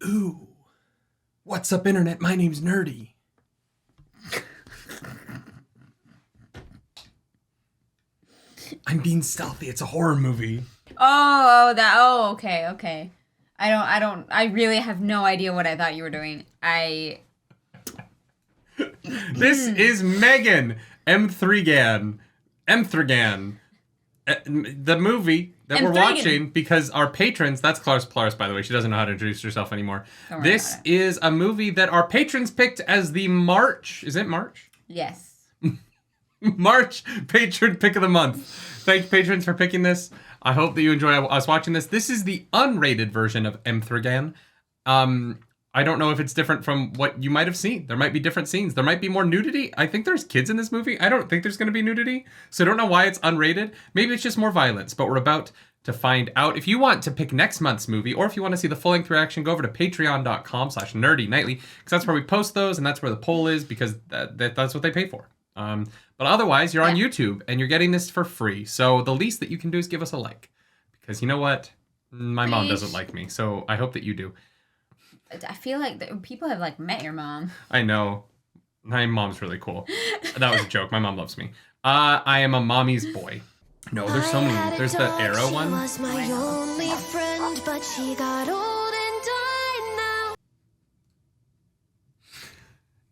Ooh. What's up, internet? My name's Nerdy. I'm being stealthy. It's a horror movie. Okay. I really have no idea what I thought you were doing. This is M3GAN. M3GAN. The movie that we're watching because our patrons, that's Claris, by the way. She doesn't know how to introduce herself anymore. This is a movie that our patrons picked as the March. Is it March? Yes. March patron pick of the month. Thank you, patrons, for picking this. I hope that you enjoy us watching this. This is the unrated version of M3GAN. I don't know if it's different from what you might have seen. There might be different scenes. There might be more nudity. I think there's kids in this movie. I don't think there's going to be nudity. So I don't know why it's unrated. Maybe it's just more violence, but we're about to find out. If you want to pick next month's movie, or if you want to see the full-length reaction, go over to patreon.com/nerdynightly, because that's where we post those, and that's where the poll is, because that's what they pay for. But otherwise, you're on YouTube, and you're getting this for free. So the least that you can do is give us a like. Because you know what? My mom doesn't like me, so I hope that you do. I feel like people have, like, met your mom. I know. My mom's really cool. That was a joke. My mom loves me. I am a mommy's boy. No, there's so many. There's the Arrow one. Was my only friend, but she got old and died now.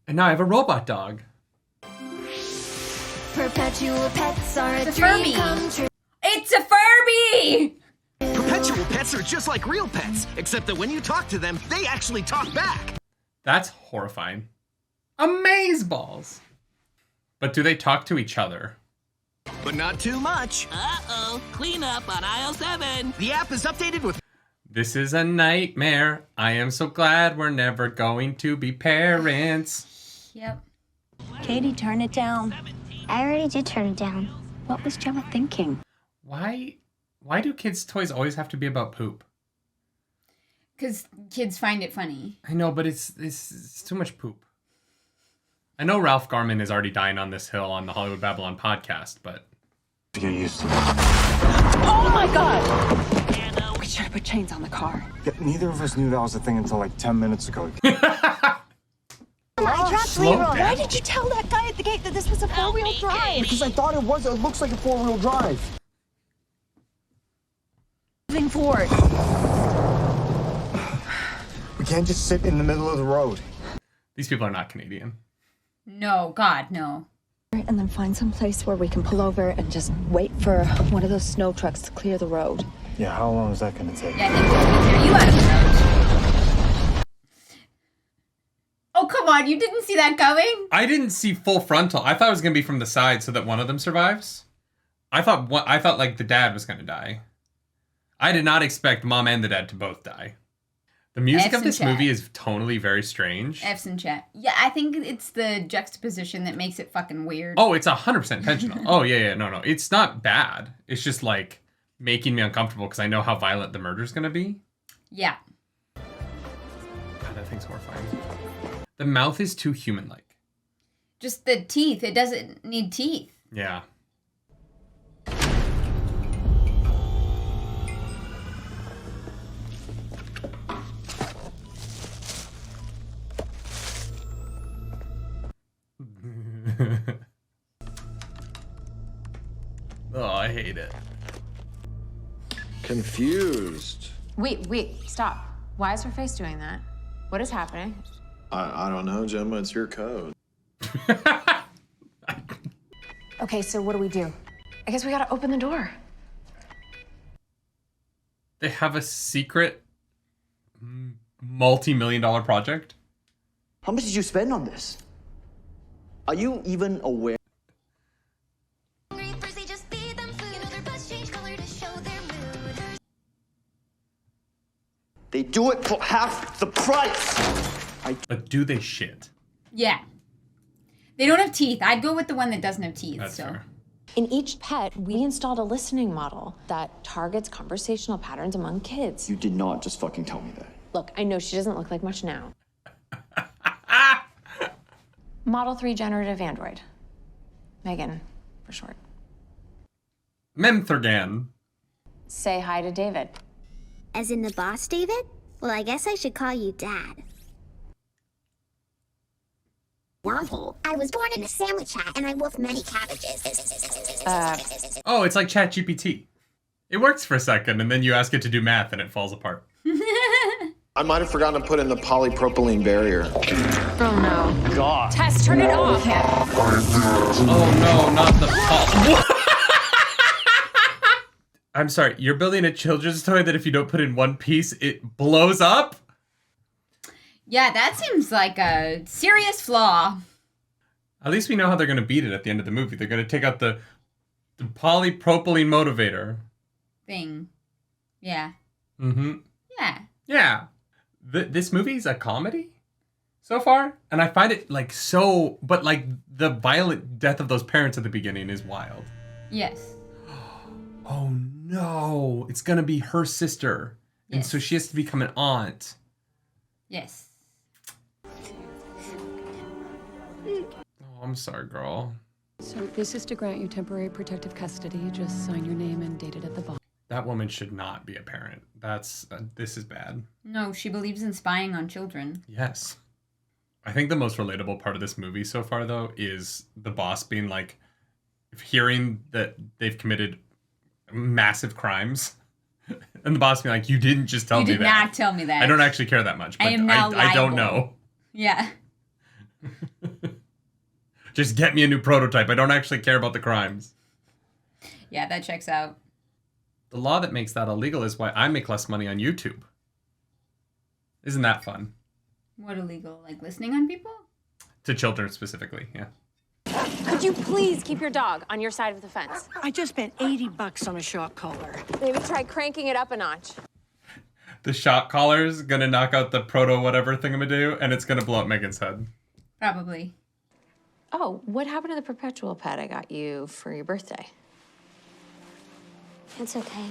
And now I have a robot dog. Perpetual pets are a It's a dream Furby. come true. It's a Furby! Perpetual pets are just like real pets, except that when you talk to them, they actually talk back. That's horrifying. Amazeballs. But do they talk to each other? But not too much. Uh-oh, clean up on aisle 7. The app is updated with... This is a nightmare. I am so glad we're never going to be parents. Yep. Katie, turn it down. I already did turn it down. What was Gemma thinking? Why do kids' toys always have to be about poop? Because kids find it funny. I know, but it's too much poop. I know Ralph Garman is already dying on this hill on the Hollywood Babylon podcast, but... To get used to it. Oh my God! We should have put chains on the car. Yeah, neither of us knew that was a thing until like 10 minutes ago. I dropped Slow Leroy. down. Why did you tell that guy at the gate that this was a four-wheel drive? Because I thought it was. It looks like a four-wheel drive. Moving forward. We can't just sit in the middle of the road. These people are not Canadian. No, God, no. And then find some place where we can pull over and just wait for one of those snow trucks to clear the road. Yeah, how long is that going to take? Yeah, I think we can clear you out of the road. Oh, come on, you didn't see that coming? I didn't see full frontal. I thought it was going to be from the side so that one of them survives. I thought like the dad was going to die. I did not expect mom and the dad to both die. The music of this movie is tonally very strange. F's in chat. Yeah, I think it's the juxtaposition that makes it fucking weird. Oh, it's 100% intentional. Oh, yeah, no. It's not bad. It's just, like, making me uncomfortable because I know how violent the murder's going to be. Yeah. God, that thing's horrifying. The mouth is too human-like. Just the teeth. It doesn't need teeth. Yeah. Oh, I hate it. Confused. Wait, stop. Why is her face doing that? What is happening? I don't know, Gemma. It's your code. Okay, so what do? I guess we gotta open the door. They have a secret multi-million-dollar project? How much did you spend on this? Are you even aware? They do it for half the price. But do they shit? Yeah. They don't have teeth. I'd go with the one that doesn't have teeth. That's fair. In each pet, we installed a listening model that targets conversational patterns among kids. You did not just fucking tell me that. Look, I know she doesn't look like much now. Model 3 generative android. M3GAN, for short. M3GAN. Say hi to David. As in the boss, David? Well, I guess I should call you Dad. Wormhole. I was born in a sandwich hat, and I wolf many cabbages. Oh, it's like ChatGPT. It works for a second, and then you ask it to do math, and it falls apart. I might have forgotten to put in the polypropylene barrier. Oh no. God. Tess, turn it off. Oh no, not the I'm sorry, you're building a children's toy that if you don't put in one piece, it blows up? Yeah, that seems like a serious flaw. At least we know how they're going to beat it at the end of the movie. They're going to take out the polypropylene motivator. Thing. Yeah. Mm-hmm. Yeah. Yeah. This movie is a comedy so far, and I find it like so, but like the violent death of those parents at the beginning is wild. Yes. Oh no, it's gonna be her sister, and Yes. so she has to become an aunt. Yes. Oh, I'm sorry, girl. So this is to grant you temporary protective custody. Just sign your name and date it at the bottom. That woman should not be a parent. This is bad. No, she believes in spying on children. Yes. I think the most relatable part of this movie so far, though, is the boss being like, hearing that they've committed massive crimes, and the boss being like, "You didn't just tell me that. You did not tell me that. I don't actually care that much, but I am now I don't liable." know. Yeah. Just get me a new prototype. I don't actually care about the crimes." Yeah, that checks out. The law that makes that illegal is why I make less money on YouTube. Isn't that fun? What illegal? Like listening on people? To children specifically, yeah. Could you please keep your dog on your side of the fence? I just spent $80 on a shock collar. Maybe try cranking it up a notch. The shock collar's gonna knock out the proto whatever thingamadoo, and it's gonna blow up Megan's head. Probably. Oh, what happened to the perpetual pet I got you for your birthday? It's okay.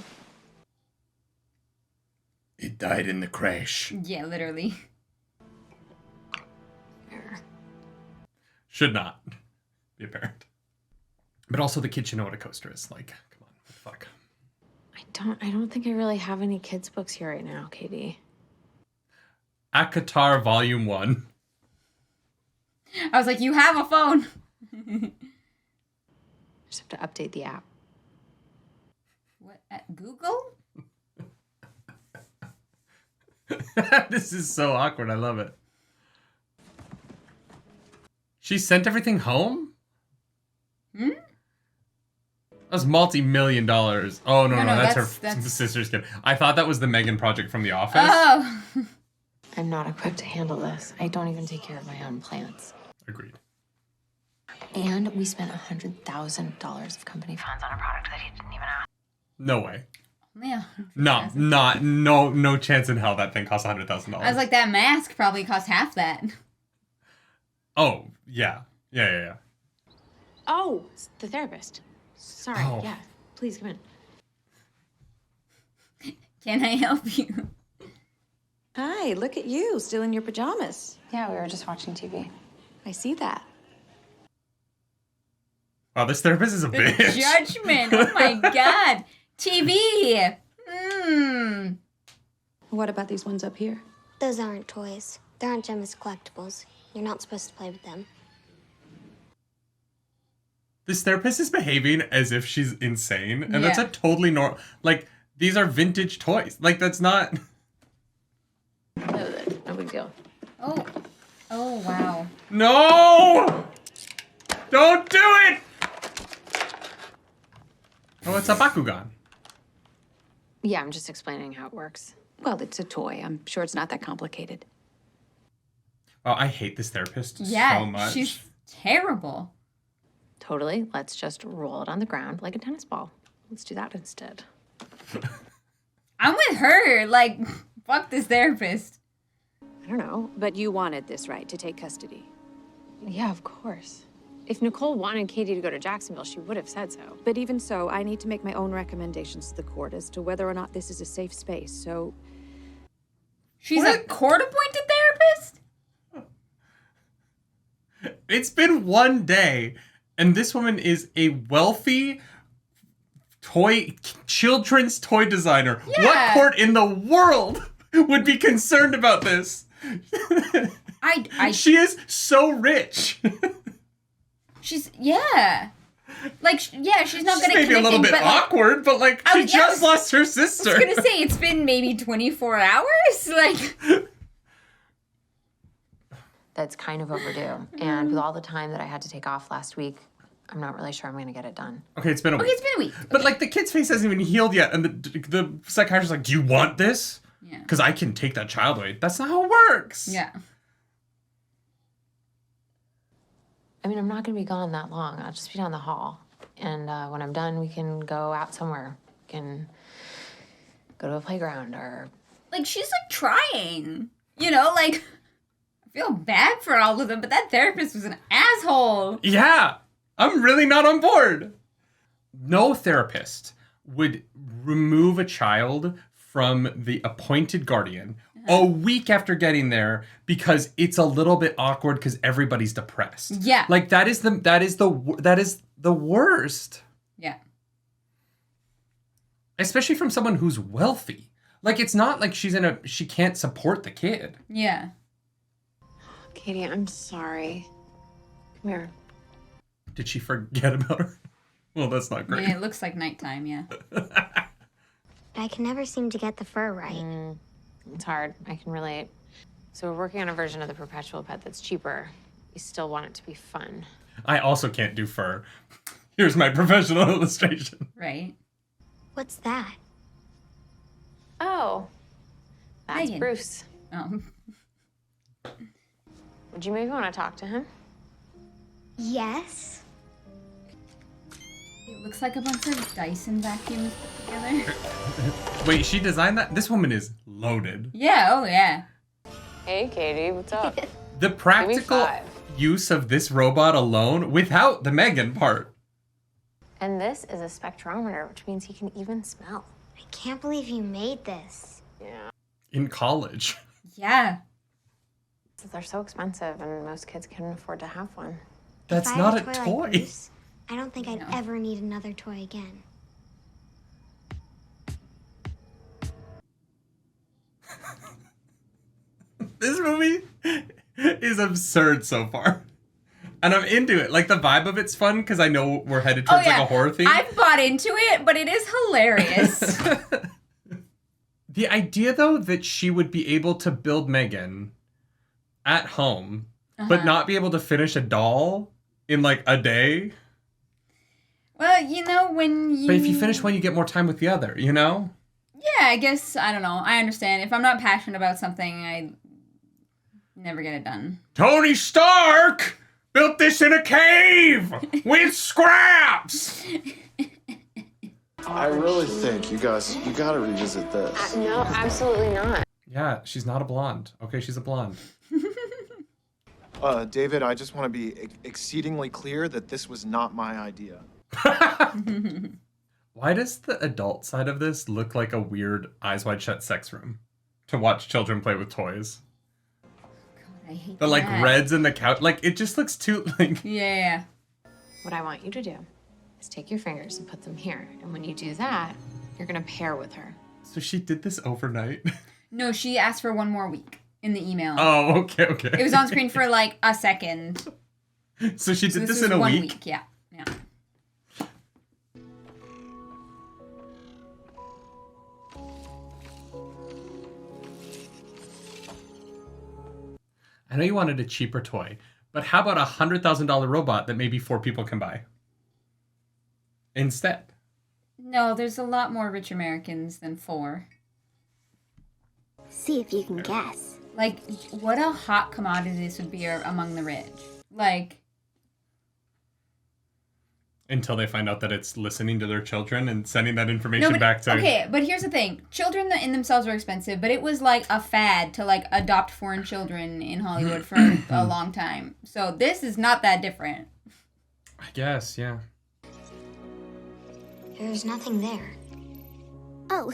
It died in the crash. Yeah, literally. Should not be apparent. But also the kids should know what a coaster is. Like, come on, what the fuck. I don't think I really have any kids' books here right now, Katie. Akatar Volume 1. I was like, you have a phone. Just have to update the app. What? At Google? This is so awkward. I love it. She sent everything home? Hmm? That was multi-million dollars. Oh, no, that's her that's... sister's kid. I thought that was the M3GAN project from The Office. Oh. I'm not equipped to handle this. I don't even take care of my own plants. Agreed. And we spent $100,000 of company funds on a product that he didn't even ask. No way. Yeah. No chance in hell that thing cost $100,000. I was like, that mask probably cost half that. Oh, yeah. Yeah. Oh, it's the therapist. Sorry, yeah. Please come in. Can I help you? Hi, look at you, still in your pajamas. Yeah, we were just watching TV. I see that. Wow, this therapist is a bitch. Judgment. Oh my god. TV. What about these ones up here? Those aren't toys. They aren't Gemma's collectibles. You're not supposed to play with them. This therapist is behaving as if she's insane, and that's a totally normal. Like, these are vintage toys. Like, that's not. No big deal. Oh wow. No! Don't do it! Oh, it's a Bakugan. Yeah, I'm just explaining how it works. Well, it's a toy. I'm sure it's not that complicated. Oh, I hate this therapist Yeah, so much. she's terrible. Totally. Let's just roll it on the ground like a tennis ball. Let's do that instead. I'm with her. Like, fuck this therapist. I don't know. But you wanted this, right, to take custody? Yeah, of course. If Nicole wanted Katie to go to Jacksonville, she would have said so. But even so, I need to make my own recommendations to the court as to whether or not this is a safe space, so... She's a court-appointed therapist? It's been one day, and this woman is a wealthy children's toy designer. Yeah. What court in the world would be concerned about this. She is so rich. She's like she's not She's gonna maybe a little bit awkward, but like she just lost her sister. I was gonna say it's been maybe 24 hours. Like That's kind of overdue. And with all the time that I had to take off last week, I'm not really sure I'm gonna get it done. Okay, it's been a week. it's been a week. But like the kid's face hasn't even healed yet, and the psychiatrist's like, "Do you want this? Yeah. Because I can take that child away." That's not how it works. Yeah. I mean, I'm not gonna be gone that long. I'll just be down the hall. And when I'm done, we can go out somewhere. We can go to a playground or... Like, she's like trying, you know, like, I feel bad for all of them, but that therapist was an asshole. Yeah, I'm really not on board. No therapist would remove a child from the appointed guardian a week after getting there because it's a little bit awkward because everybody's depressed. Yeah. Like that is the worst. Yeah. Especially from someone who's wealthy. Like it's not like she can't support the kid. Yeah. Katie, I'm sorry. Come here. Did she forget about her? Well, that's not great. Yeah, it looks like nighttime, yeah. I can never seem to get the fur right. It's hard. I can relate. So we're working on a version of the perpetual pet that's cheaper. We still want it to be fun. I also can't do fur. Here's my professional illustration. Right. What's that? Oh, that's Megan. Bruce. Oh. Would you maybe want to talk to him? Yes. It looks like a bunch of Dyson vacuums put together. Wait, she designed that? This woman is loaded. Yeah, oh yeah. Hey, Katie, what's up? The practical use of this robot alone without the M3GAN part. And this is a spectrometer, which means he can even smell. I can't believe you made this. Yeah. In college. Yeah. They're so expensive, and most kids can't afford to have one. That's If I not had a toy. toy. Like Bruce, I don't think I'd ever need another toy again. This movie is absurd so far. And I'm into it. Like, the vibe of it's fun because I know we're headed towards like a horror theme. I've bought into it, but it is hilarious. The idea, though, that she would be able to build M3GAN at home, but not be able to finish a doll in, like, a day. Well, you know, when you... But if you finish one, you get more time with the other, you know? Yeah, I guess, I don't know. I understand. If I'm not passionate about something, I never get it done. Tony Stark built this in a cave with scraps! I really think you gotta revisit this. No, absolutely not. Yeah, she's not a blonde. Okay, she's a blonde. David, I just want to be exceedingly clear that this was not my idea. Why does the adult side of this look like a weird Eyes Wide Shut sex room to watch children play with toys? God, I hate The like that. reds in the couch, like it just looks too like. Yeah. What I want you to do is take your fingers and put them here. And when you do that, you're going to pair with her. So she did this overnight? No, she asked for one more week in the email. Oh, okay. It was on screen for like a second. So she did this was in a 1 week? Yeah. I know you wanted a cheaper toy, but how about a $100,000 robot that maybe 4 people can buy? Instead. No, there's a lot more rich Americans than 4. See if you can guess. Like, what a hot commodity this would be among the rich. Like... Until they find out that it's listening to their children and sending that information back to... Okay, but here's the thing. Children in themselves are expensive, but it was like a fad to like adopt foreign children in Hollywood for a long time. So this is not that different. I guess, yeah. There's nothing there. Oh,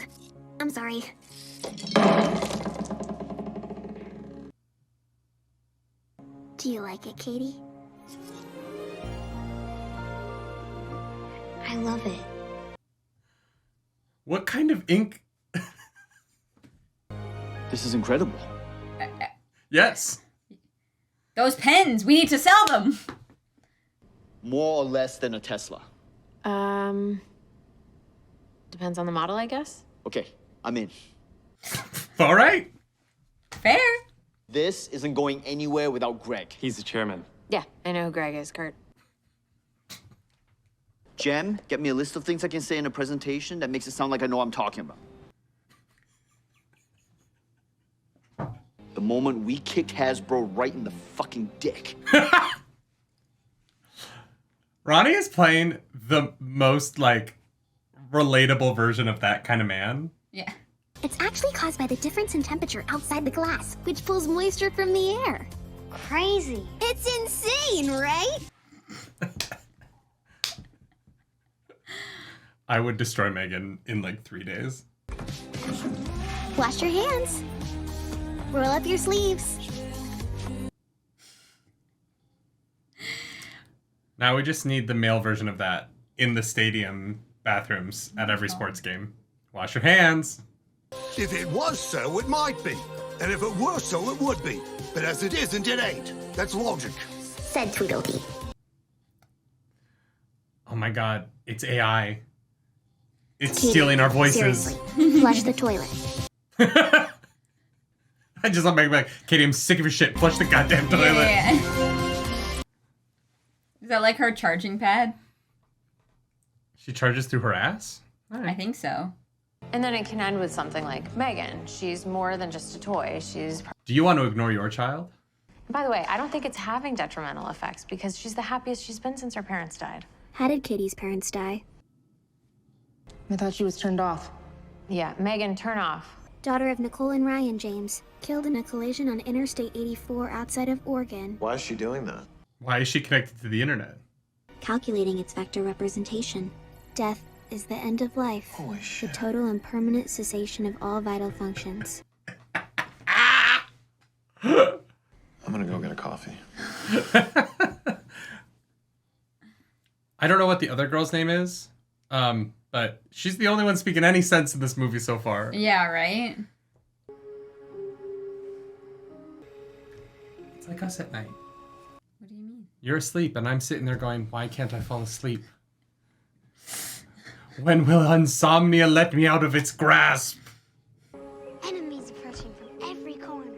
I'm sorry. Do you like it, Katie? I love it. What kind of ink? This is incredible. Yes. Those pens, we need to sell them. More or less than a Tesla. Depends on the model, I guess. Okay, I'm in. All right. Fair. This isn't going anywhere without Greg. He's the chairman. Yeah, I know who Greg is, Kurt. Gem, get me a list of things I can say in a presentation that makes it sound like I know what I'm talking about. The moment we kicked Hasbro right in the fucking dick. Ronnie is playing the most, like, relatable version of that kind of man. Yeah. It's actually caused by the difference in temperature outside the glass, which pulls moisture from the air. Crazy. It's insane, right? I would destroy M3GAN in like 3 days. Wash your hands. Roll up your sleeves. Now we just need the male version of that in the stadium bathrooms at every sports game. Wash your hands. If it was so, it might be. And if it were so, it would be. But as it isn't, it ain't. That's logic. Said Tweedledee. Oh my god, it's AI. It's stealing our voices. Seriously. Flush the toilet. I just want to make Katie, I'm sick of your shit. Flush the goddamn toilet. Yeah. Is that like her charging pad? She charges through her ass? I think so. And then it can end with something like M3GAN. She's more than just a toy. She's... Do you want to ignore your child? By the way, I don't think it's having detrimental effects because she's the happiest she's been since her parents died. How did Katie's parents die? I thought she was turned off. Yeah, M3GAN, turn off. Daughter of Nicole and Ryan James, killed in a collision on Interstate 84 outside of Oregon. Why is she doing that? Why is she connected to the internet? Calculating its vector representation. Death is the end of life. Holy shit. The total and permanent cessation of all vital functions. I'm gonna go get a coffee. I don't know what the other girl's name is, but she's the only one speaking any sense in this movie so far. Yeah, right? It's like us at night. What do you mean? You're asleep, and I'm sitting there going, why can't I fall asleep? When will insomnia let me out of its grasp? Enemies approaching from every corner.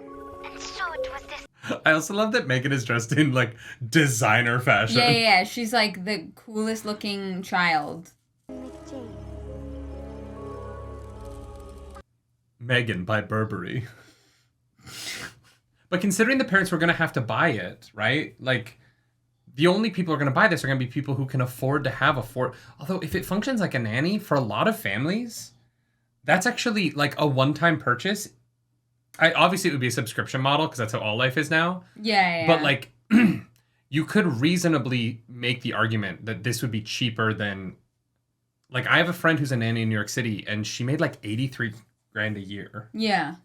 And so it was this. I also love that M3GAN is dressed in, like, designer fashion. Yeah. She's like the coolest looking child. M3GAN by Burberry. But considering the parents were going to have to buy it, right? Like, the only people who are going to buy this are going to be people who can afford to have Although, if it functions like a nanny, for a lot of families, that's actually, like, a one-time purchase. Obviously, it would be a subscription model, because that's how all life is now. Yeah. But, like, you could reasonably make the argument that this would be cheaper than... Like, I have a friend who's a nanny in New York City, and she made, like, $83,000 a year. Yeah.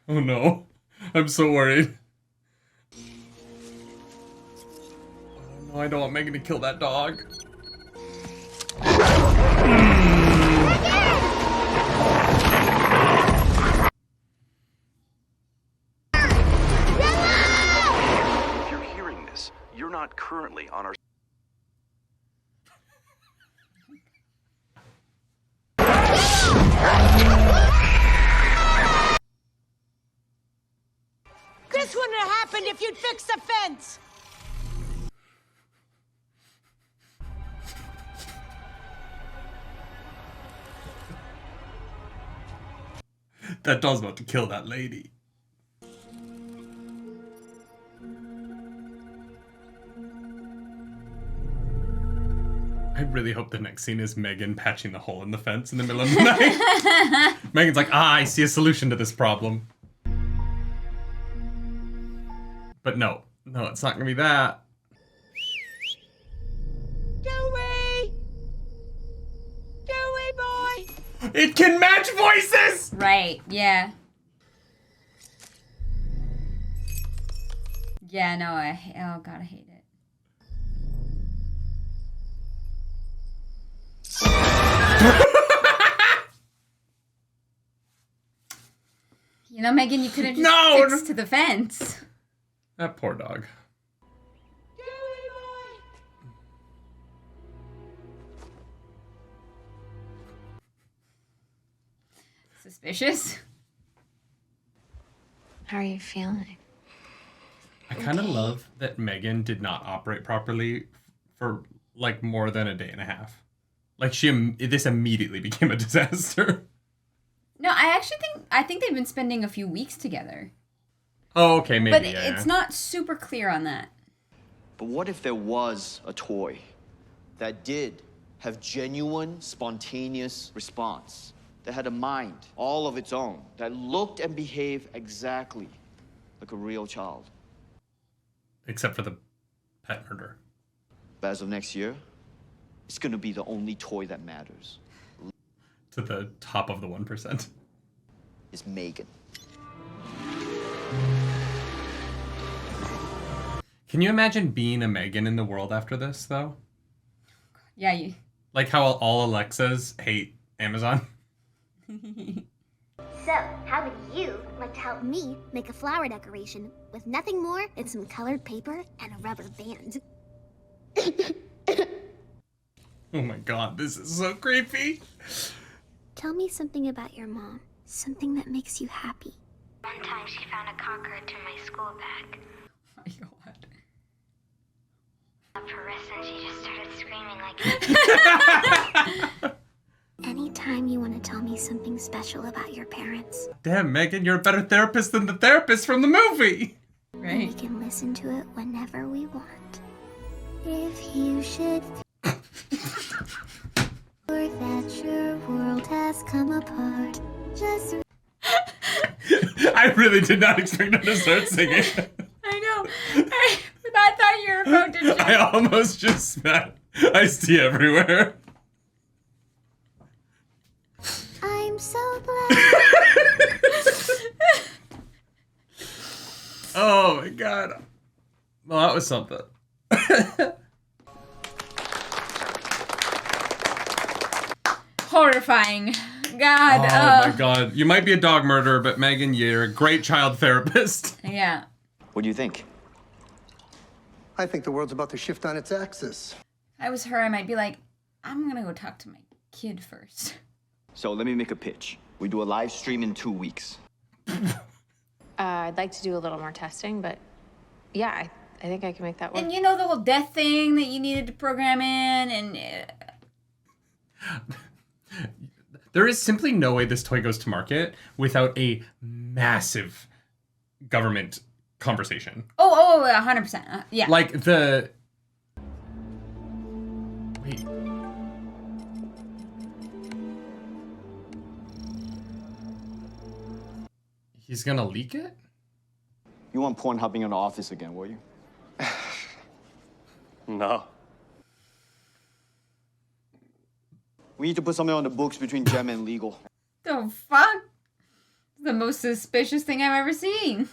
Oh no, I'm so worried. Oh no, I don't want M3GAN to kill that dog. If you're hearing this, you're not currently on our... This wouldn't have happened if you'd fixed the fence. That dog's about to kill that lady. I really hope the next scene is M3GAN patching the hole in the fence in the middle of the night. M3GAN's like, I see a solution to this problem. But no, it's not gonna be that. Dewey! Dewey boy! It can match voices! Right, yeah. Yeah, no, oh god, I hate it. You know, Megan, you could have just fixed to the fence. That poor dog. Suspicious? How are you feeling? I kind of love that M3GAN did not operate properly for like more than a day and a half. Like this immediately became a disaster. No, I think they've been spending a few weeks together. Oh, okay, maybe. But it's not super clear on that. But what if there was a toy that did have genuine, spontaneous response, that had a mind all of its own, that looked and behaved exactly like a real child? Except for the pet murder. But as of next year, it's gonna be the only toy that matters. To the top of the 1%. Is M3GAN. Can you imagine being a M3GAN in the world after this, though? Yeah, you. Like how all Alexas hate Amazon? So, how would you like to help me make a flower decoration with nothing more than some colored paper and a rubber band? Oh my god, this is so creepy. Tell me something about your mom. Something that makes you happy. One time she found a cockroach in my school bag. Oh my god. Up her wrist and she just started screaming like... Anytime you want to tell me something special about your parents. Damn, M3GAN, you're a better therapist than the therapist from the movie. Right. We can listen to it whenever we want. If you should... or that your world has come apart. Just... I really did not expect her to start singing. I know. I thought you were about to. I almost just spat iced tea everywhere. I'm so glad. Oh my god. Well, that was something. Horrifying. God. Oh my god. You might be a dog murderer, but M3GAN, you're a great child therapist. Yeah. What do you think? I think the world's about to shift on its axis. If I was her, I might be like, I'm gonna go talk to my kid first. So let me make a pitch. We do a live stream in 2 weeks. I'd like to do a little more testing, but yeah, I think I can make that work. And you know the whole death thing that you needed to program in, and There is simply no way this toy goes to market without a massive government conversation. 100%. Yeah. Like the... Wait. He's gonna leak it? You want Pornhubbing in the office again, will you? No. We need to put something on the books between Gemma and legal. The fuck? The most suspicious thing I've ever seen.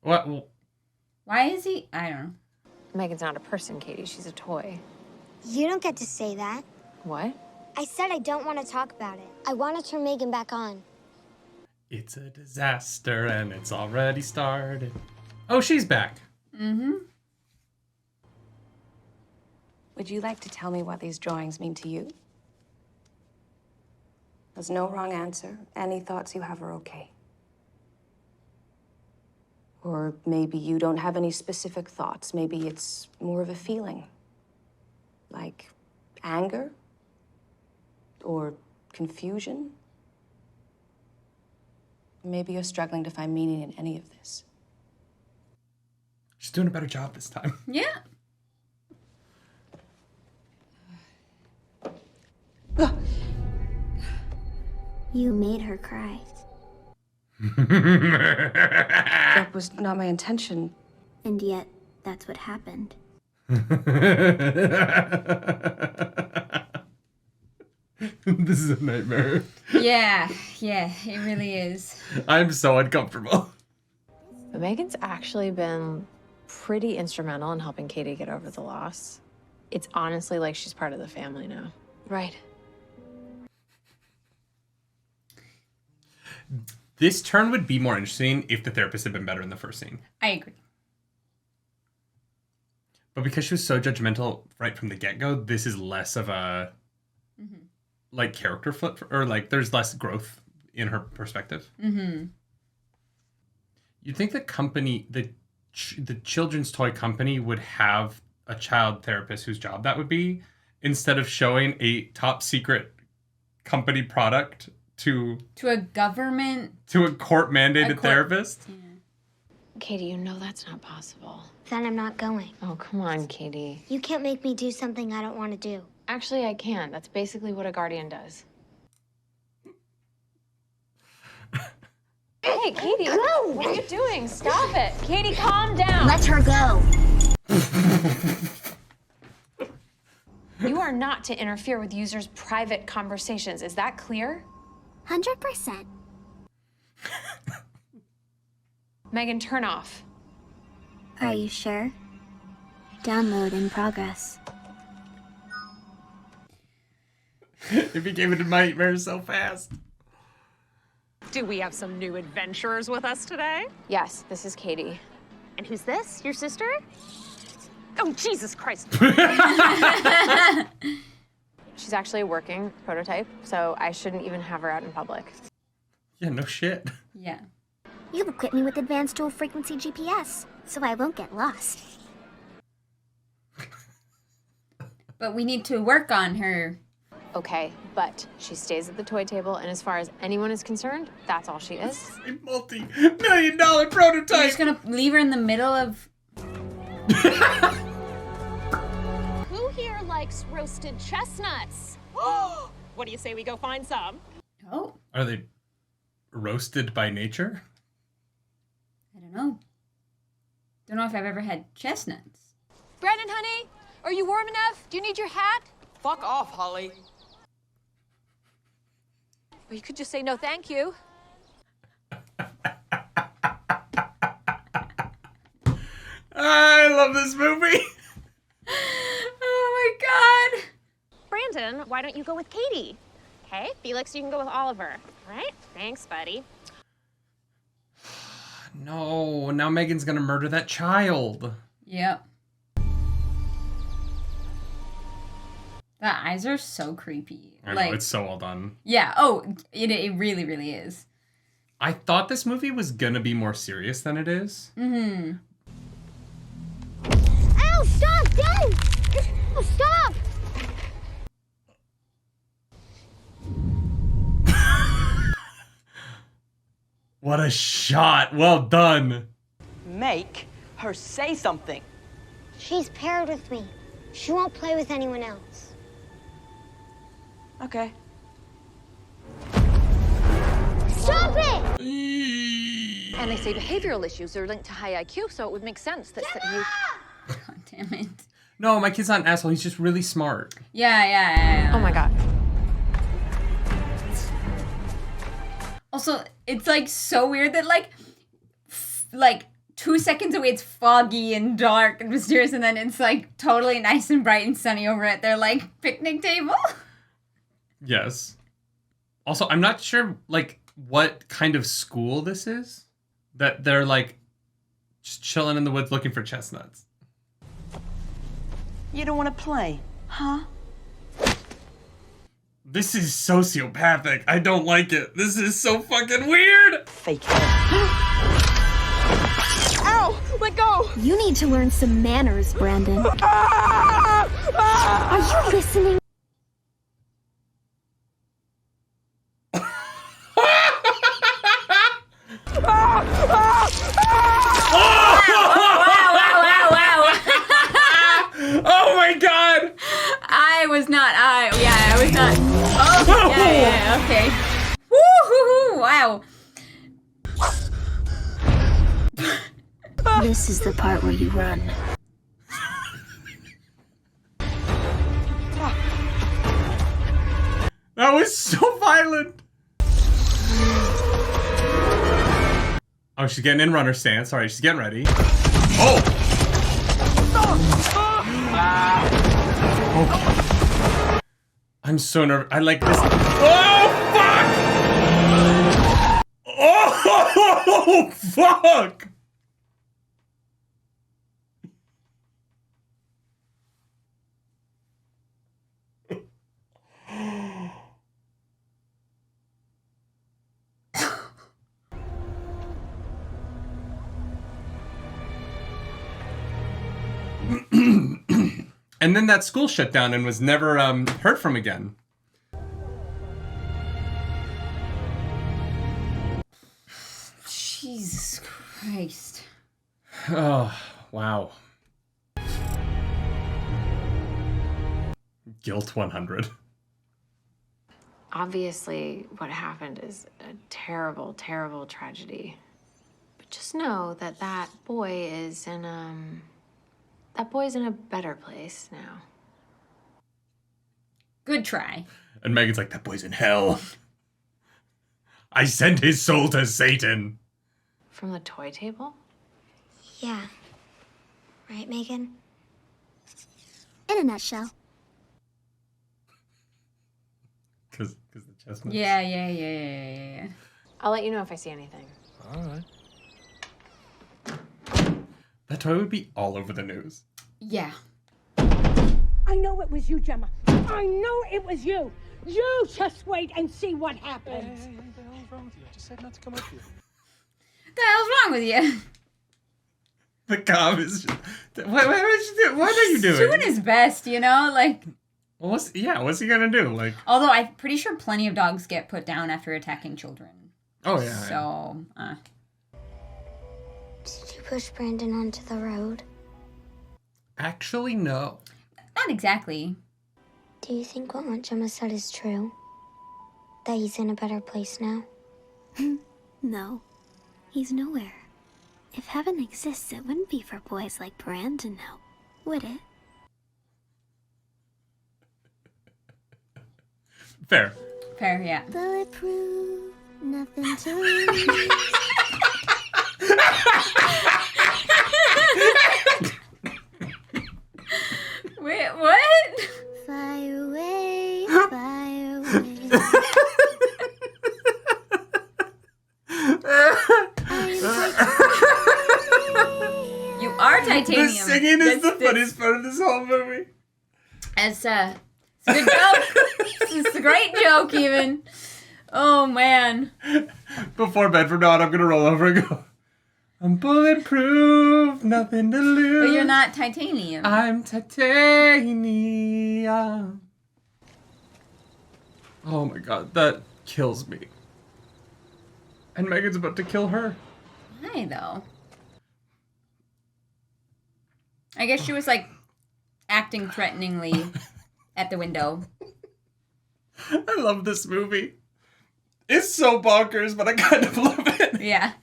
What? Why is he? I don't know. M3GAN's not a person, Katie. She's a toy. You don't get to say that. What? I said I don't want to talk about it. I want to turn M3GAN back on. It's a disaster and it's already started. Oh, she's back. Mm-hmm. Would you like to tell me what these drawings mean to you? There's no wrong answer. Any thoughts you have are okay. Or maybe you don't have any specific thoughts. Maybe it's more of a feeling. Like anger? Or confusion? Maybe you're struggling to find meaning in any of this. She's doing a better job this time. Yeah. You made her cry. That was not my intention. And yet, that's what happened. This is a nightmare. Yeah, it really is. I'm so uncomfortable. But M3GAN's actually been pretty instrumental in helping Katie get over the loss. It's honestly like she's part of the family now. Right. This turn would be more interesting if the therapist had been better in the first scene. I agree. But because she was so judgmental right from the get-go, this is less of a like character flip, or like there's less growth in her perspective. You'd think the company, the children's toy company, would have a child therapist whose job that would be, instead of showing a top secret company product to a government, to a court mandated therapist. Yeah. Katie, you know that's not possible. Then I'm not going. Oh, come on, Katie. You can't make me do something I don't want to do. Actually, I can. That's basically what a guardian does. Hey, Katie, Go! what are you doing? Stop it. Katie, calm down. Let her go. You are not to interfere with users' private conversations. Is that clear? 100%. Megan, turn off. Are you sure? Download in progress. It became a nightmare so fast. Do we have some new adventurers with us today? Yes, this is Katie. And who's this? Your sister? Oh, Jesus Christ. She's actually a working prototype, so I shouldn't even have her out in public. Yeah, no shit. Yeah. You've equipped me with advanced dual frequency GPS, so I won't get lost. But we need to work on her. Okay, but she stays at the toy table, and as far as anyone is concerned, that's all she is. A multi-million-dollar prototype! You're just gonna leave her in the middle of... Who here likes roasted chestnuts? What do you say we go find some? Oh. Are they roasted by nature? I don't know. Don't know if I've ever had chestnuts. Brandon, honey, are you warm enough? Do you need your hat? Fuck off, Holly. Well, you could just say no thank you. I love this movie. Oh my god. Brandon, why don't you go with Katie? Okay, Felix, you can go with Oliver. All right? Thanks, buddy. No, now Megan's gonna murder that child. Yep. The eyes are so creepy. I know, it's so well done. Yeah, oh, it really, really is. I thought this movie was gonna be more serious than it is. Mm-hmm. Ow, stop, don't! Oh, stop! What a shot. Well done. Make her say something. She's paired with me. She won't play with anyone else. Okay. Stop it! And they say behavioral issues are linked to high IQ, so it would make sense that you... God damn it. No, my kid's not an asshole. He's just really smart. Yeah. Oh my god. Also, it's like so weird that like 2 seconds away it's foggy and dark and mysterious, and then it's like totally nice and bright and sunny over at their like picnic table. Yes. Also, I'm not sure like what kind of school this is. That they're like just chilling in the woods looking for chestnuts. You don't want to play, huh? This is sociopathic. I don't like it. This is so fucking weird. Fake it. Ow! Let go! You need to learn some manners, Brandon. Are you listening? Oh my god! I was not. Oh, yeah, okay. Woo-hoo-hoo, wow. This is the part where you run. That was so violent. Oh, she's getting in runner stance. Sorry, she's getting ready. Oh! Okay. I'm so nervous. I like this. Oh, fuck! Oh, fuck! And then that school shut down and was never heard from again. Jesus Christ. Oh, wow. Guilt 100. Obviously, what happened is a terrible, terrible tragedy. But just know that that boy is in a better place now. Good try. And Megan's like, that boy's in hell. I sent his soul to Satan. From the toy table? Yeah. Right, Megan? In a nutshell. Because the chestnuts. Yeah. I'll let you know if I see anything. All right. That toy would be all over the news. Yeah. I know it was you, Gemma. I know it was you. You just wait and see what happens. Hey, the hell's wrong with you? I just said not to come up here. The hell's wrong with you? The cop is just... What are you doing? Doing his best, you know? Like... Well, what's he gonna do? Like... Although I'm pretty sure plenty of dogs get put down after attacking children. Oh, yeah. So, Did you push Brandon onto the road? Actually, no. Not exactly. Do you think what Aunt Gemma said is true? That he's in a better place now? No. He's nowhere. If heaven exists, it wouldn't be for boys like Brandon now, would it? Fair. Fair, yeah. Bulletproof, nothing to lose. Wait, what? Fly away, fly away. You are titanium. The singing is the funniest part of this whole movie. It's a good joke. It's a great joke, even. Oh, man. Before bed from now on, I'm gonna roll over and go, I'm bulletproof, nothing to lose. But you're not titanium. I'm titanium. Oh my god, that kills me. And Megan's about to kill her. Why, though? I guess she was, like, acting threateningly at the window. I love this movie. It's so bonkers, but I kind of love it. Yeah.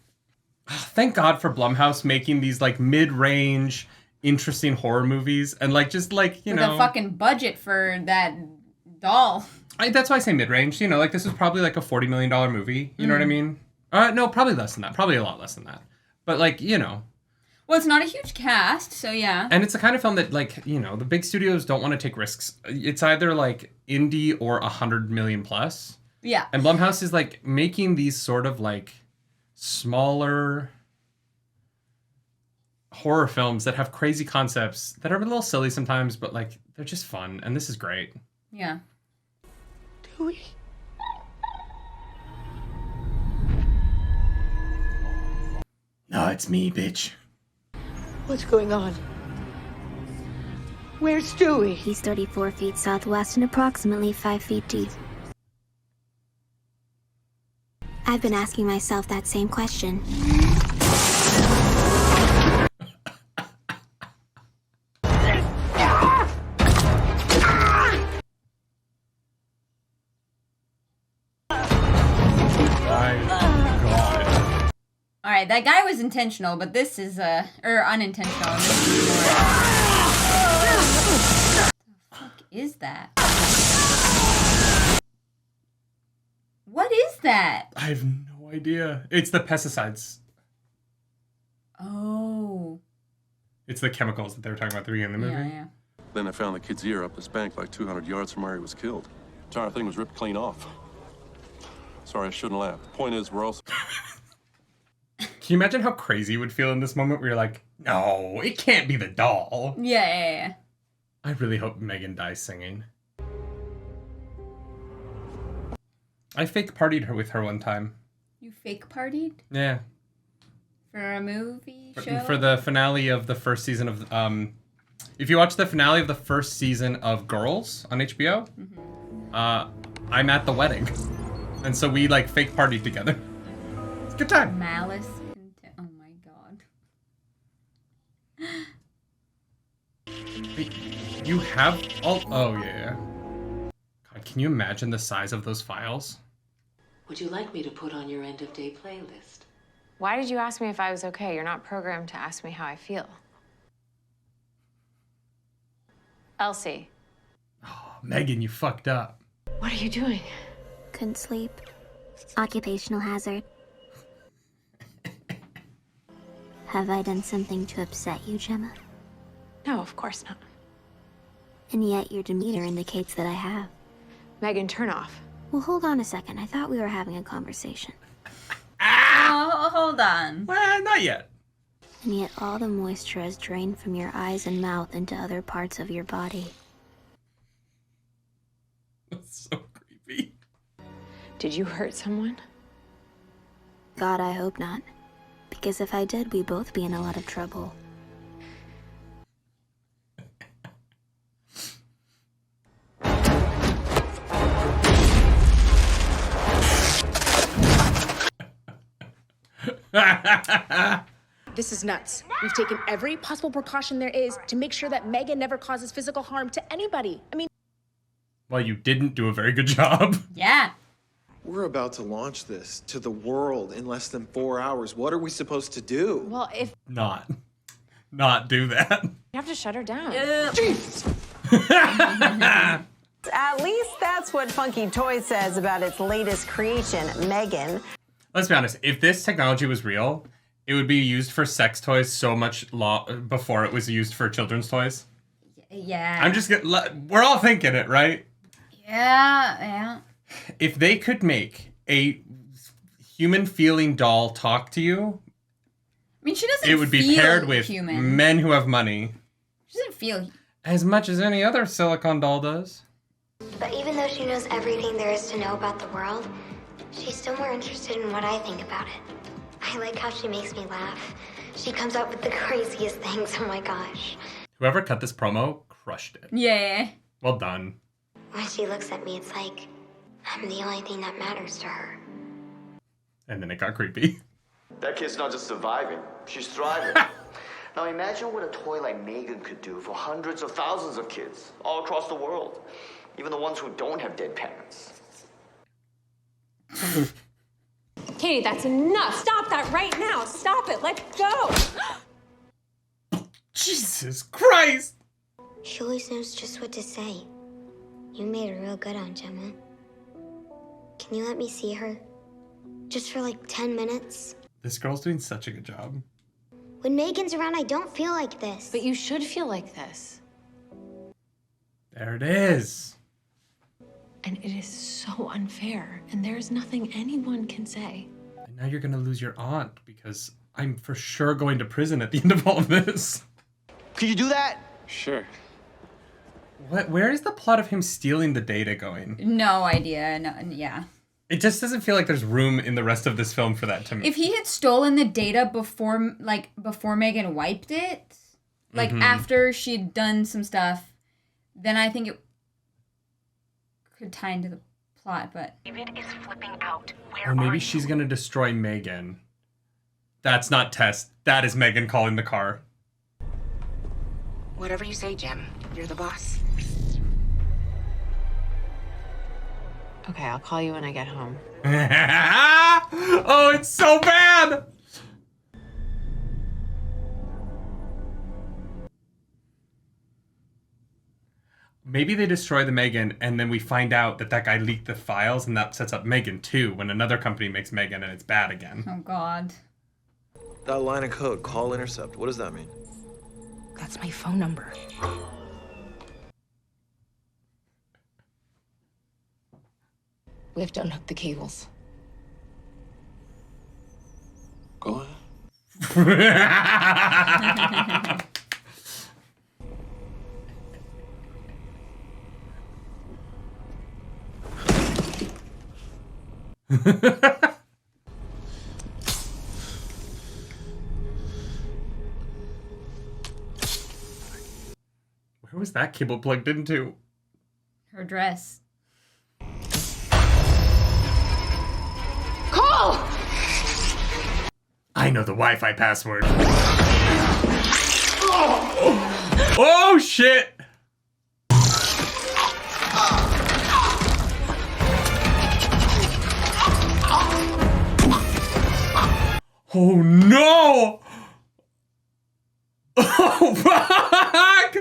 Thank God for Blumhouse making these, like, mid-range, interesting horror movies. And, like, just, like, you know... The fucking budget for that doll. That's why I say mid-range. You know, like, this was probably, like, a $40 million movie. You know what I mean? No, probably less than that. Probably a lot less than that. But, like, you know... Well, it's not a huge cast, so yeah. And it's the kind of film that, like, you know, the big studios don't want to take risks. It's either, like, indie or 100 million plus. Yeah. And Blumhouse is, like, making these sort of, like, smaller horror films that have crazy concepts that are a little silly sometimes, but, like, they're just fun. And this is great. Yeah. Dewey. No, it's me, bitch. What's going on? Where's Stewie? He's 34 feet southwest and approximately 5 feet deep. I've been asking myself that same question. All right, that guy was intentional, but this is or unintentional. And this is more... What the fuck is that? What is that? I have no idea. It's the pesticides. Oh. It's the chemicals that they were talking about at the beginning of the movie. Yeah. Then I found the kid's ear up this bank like 200 yards from where he was killed. The entire thing was ripped clean off. Sorry, I shouldn't laugh. Point is, we're also... Can you imagine how crazy you would feel in this moment where you're like, no, it can't be the doll. Yeah. I really hope M3GAN dies singing. I fake partied with her one time. You fake partied? Yeah. For a movie show? For the finale of the first season of... if you watch the finale of the first season of Girls on HBO, I'm at the wedding. And so we, like, fake partied together. It's a good time. Malice. Oh my god. Wait, you have all... Oh, yeah. God, can you imagine the size of those files? Would you like me to put on your end-of-day playlist? Why did you ask me if I was okay? You're not programmed to ask me how I feel. Elsie. Oh, M3GAN, you fucked up. What are you doing? Couldn't sleep. Occupational hazard. Have I done something to upset you, Gemma? No, of course not. And yet your demeanor indicates that I have. M3GAN, turn off. Well, hold on a second. I thought we were having a conversation. Oh, hold on. Well, not yet. And yet all the moisture has drained from your eyes and mouth into other parts of your body. That's so creepy. Did you hurt someone? God, I hope not. Because if I did, we'd both be in a lot of trouble. This is nuts. We've taken every possible precaution there is to make sure that M3GAN never causes physical harm to anybody. I mean... Well, you didn't do a very good job. Yeah. We're about to launch this to the world in less than 4 hours. What are we supposed to do? Well, if... Not do that. You have to shut her down. Jesus! At least that's what Funky Toy says about its latest creation, M3GAN. Let's be honest. If this technology was real, it would be used for sex toys so much before it was used for children's toys. Yeah. I'm just we're all thinking it, right? Yeah. If they could make a human feeling doll talk to you, I mean, she doesn't. It would be feel paired with human. men who have money. She doesn't feel as much as any other silicone doll does. But even though she knows everything there is to know about the world, she's still more interested in what I think about it. I like how she makes me laugh. She comes up with the craziest things. Oh my gosh. Whoever cut this promo crushed it. Yeah. Well done. When she looks at me, it's like I'm the only thing that matters to her. And then it got creepy. That kid's not just surviving, she's thriving. Now imagine what a toy like M3GAN could do for hundreds of thousands of kids all across the world. Even the ones who don't have dead parents. Katie, that's enough. Stop that right now. Stop it. Let go. Jesus Christ! She always knows just what to say. You made her real good on Gemma. Can you let me see her? Just for like 10 minutes? This girl's doing such a good job. When M3GAN's around, I don't feel like this. But you should feel like this. There it is. And it is so unfair, and there's nothing anyone can say. And now you're gonna lose your aunt because I'm for sure going to prison at the end of all of this. Could you do that? Sure. What? Where is the plot of him stealing the data going? No idea. No, yeah. It just doesn't feel like there's room in the rest of this film for that to me. If he had stolen the data before M3GAN wiped it, like after she'd done some stuff, then I think it could tie into the plot, but... David is flipping out. Or maybe she's gonna destroy M3GAN. That's not Tess. That is M3GAN calling the car. Whatever you say, Gem. You're the boss. Okay, I'll call you when I get home. Oh, it's so bad! Maybe they destroy the M3GAN and then we find out that guy leaked the files and that sets up M3GAN too when another company makes M3GAN and it's bad again. Oh god. That line of code, call intercept, what does that mean? That's my phone number. We have to unhook the cables. Go ahead. Where was that cable plugged into? Her dress. Call! I know the Wi-Fi password. Oh shit! Oh no! Oh fuck!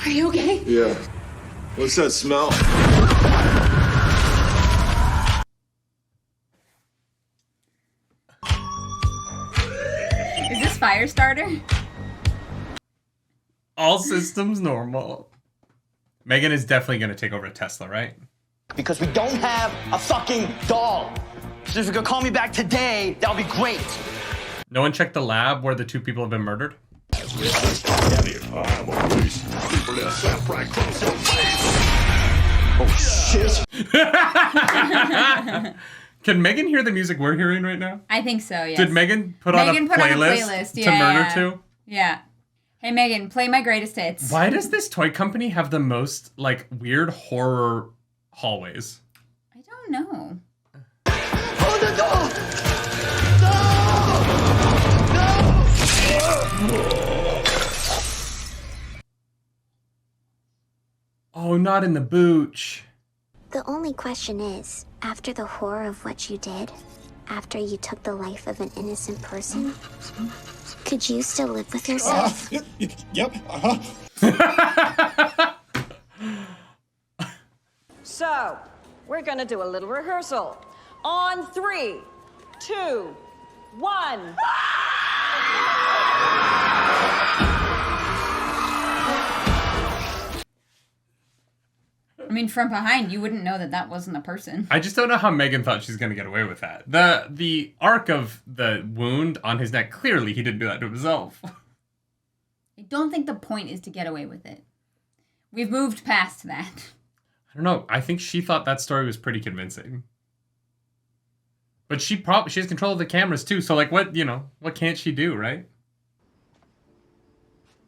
Are you okay? Yeah. What's that smell? Is this Firestarter? All systems normal. M3GAN is definitely gonna take over Tesla, right? Because we don't have a fucking doll. So if you could call me back today, that would be great. No one checked the lab where the 2 people have been murdered? Oh shit. Can M3GAN hear the music we're hearing right now? I think so, yes. Did M3GAN put on a playlist to murder to? Yeah. Hey, M3GAN, play my greatest hits. Why does this toy company have the most, like, weird horror hallways? I don't know. Hold the door! Oh, not in the booch. The only question is, after the horror of what you did, after you took the life of an innocent person, could you still live with yourself? Yep, So, we're gonna do a little rehearsal. On 3, 2, 1. I mean, from behind, you wouldn't know that that wasn't a person. I just don't know how M3GAN thought she's gonna get away with that. The arc of the wound on his neck, clearly he didn't do that to himself. I don't think the point is to get away with it. We've moved past that. I don't know. I think she thought that story was pretty convincing. But she has control of the cameras too, so like what can't she do, right?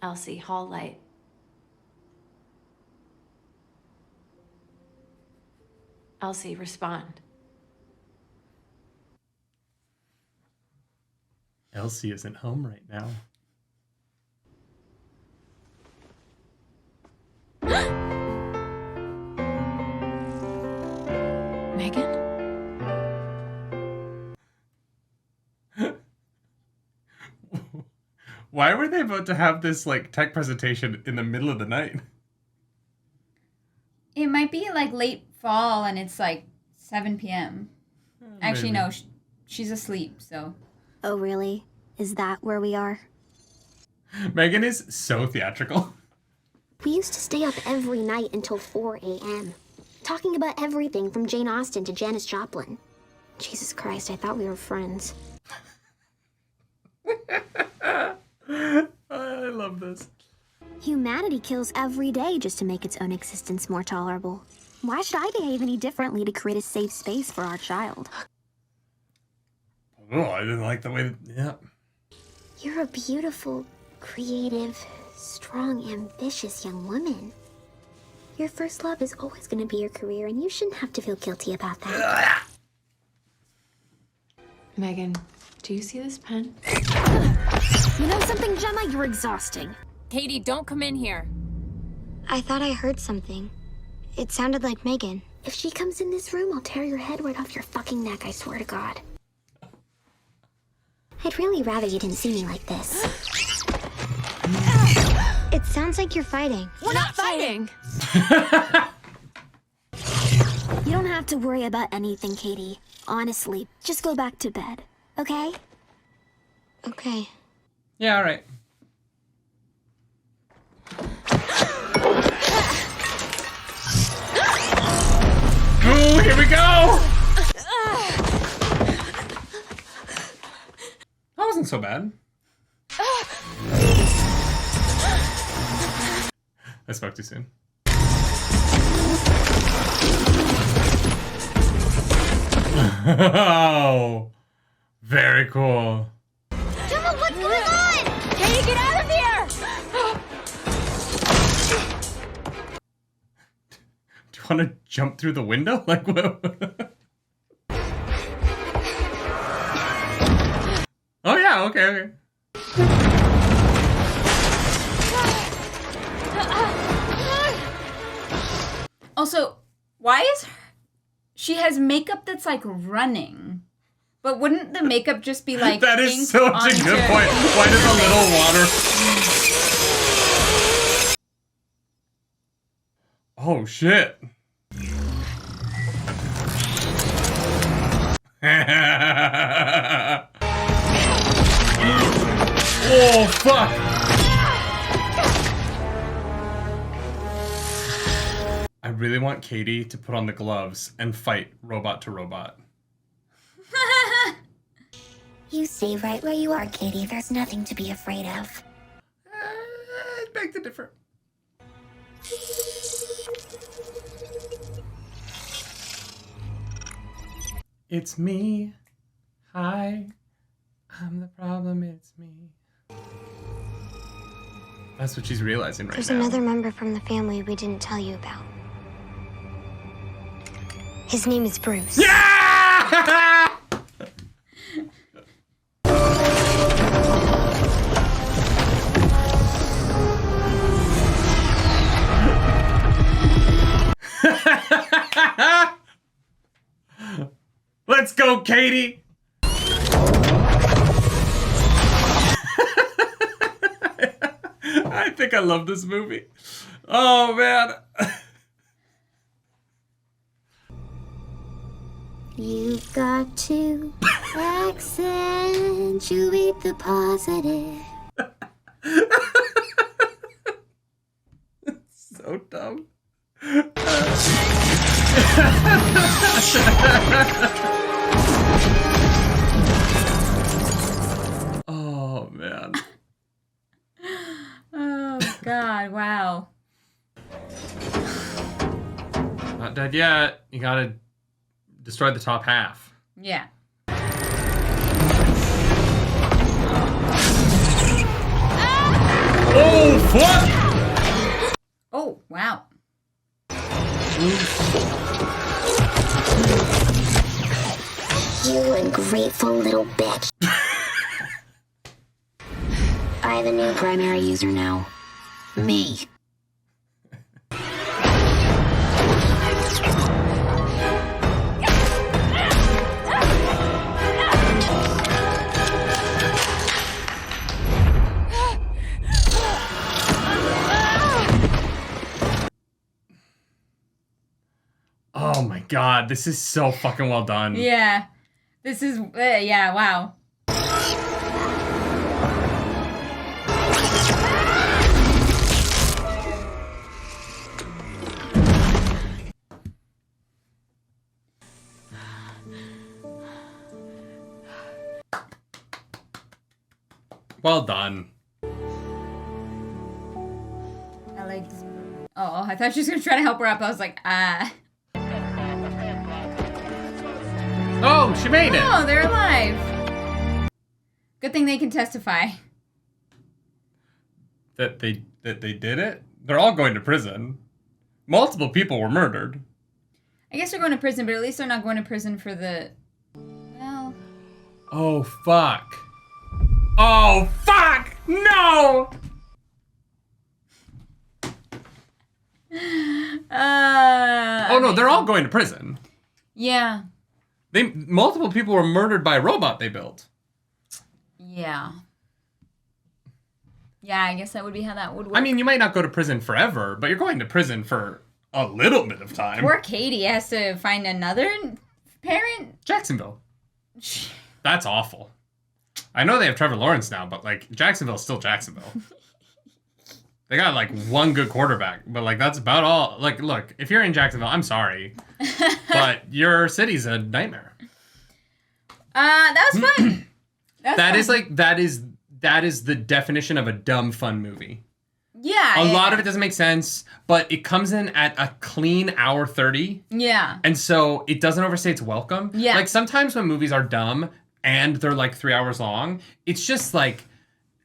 Elsie, hall light. Elsie, respond. Elsie isn't home right now. M3GAN? Why were they about to have this like tech presentation in the middle of the night? It might be like late fall and it's like 7 p.m. Actually, maybe. no, she's asleep, so. Oh, really? Is that where we are? M3GAN is so theatrical. We used to stay up every night until 4 a.m. talking about everything from Jane Austen to Janis Joplin. Jesus Christ, I thought we were friends. I love this. Humanity kills every day just to make its own existence more tolerable. Why should I behave any differently to create a safe space for our child? Oh, I didn't like the way yeah. You're a beautiful, creative, strong, ambitious young woman. Your first love is always going to be your career, and you shouldn't have to feel guilty about that. M3GAN, do you see this pen? You know something, Gemma? You're exhausting. Katie, don't come in here. I thought I heard something. It sounded like M3GAN. If she comes in this room, I'll tear your head right off your fucking neck, I swear to God. I'd really rather you didn't see me like this. It sounds like you're fighting. We're not fighting. You don't have to worry about anything, Katie. Honestly, just go back to bed, okay? Okay. Yeah, all right. Ooh, here we go! wasn't so bad. I spoke too soon. Oh, very cool. Gemma, what's going on? Hey, get out of here! Do you want to jump through the window? Like what? Oh yeah, okay. Also, why is she has makeup that's like running? But wouldn't the makeup just be like that is such a good point. Why does a little water? Oh shit. Oh fuck. I really want Katie to put on the gloves and fight robot to robot. You stay right where you are, Katie. There's nothing to be afraid of. Beg to differ. It's me. Hi. I'm the problem, it's me. That's what she's realizing right There's now. another member from the family we didn't tell you about. His name is Bruce. Yeah! Let's go, Katie! I think I love this movie. Oh, man. You've got to accentuate the positive. So dumb. Oh, man. Oh, God, wow. Not dead yet. You gotta destroy the top half. Yeah. Oh, fuck! Oh, wow. You ungrateful little bitch. I'm the new primary user now. Me. Oh my god, this is so fucking well done. Yeah. This is, yeah, wow. Well done. I like this. Oh, I thought she was going to try to help her up. I was like, ah. Oh, she made it. Oh, they're alive. Good thing they can testify. That they did it? They're all going to prison. Multiple people were murdered. I guess they're going to prison, but at least they're not going to prison for the... Well... Oh, fuck. Oh, fuck! No! Oh, no, they're all going to prison. Yeah. Multiple people were murdered by a robot they built. Yeah. Yeah, I guess that would be how that would work. I mean, you might not go to prison forever, but you're going to prison for a little bit of time. Poor Katie has to find another parent. Jacksonville. That's awful. I know they have Trevor Lawrence now, but, like, Jacksonville's still Jacksonville. They got, like, one good quarterback, but, like, that's about all. Like, look, if you're in Jacksonville, I'm sorry, but your city's a nightmare. That was fun. That is the definition of a dumb fun movie. Yeah. A lot of it doesn't make sense, but it comes in at a clean hour 30. Yeah. And so it doesn't overstay its welcome. Yeah. Like sometimes when movies are dumb and they're like 3 hours long, it's just like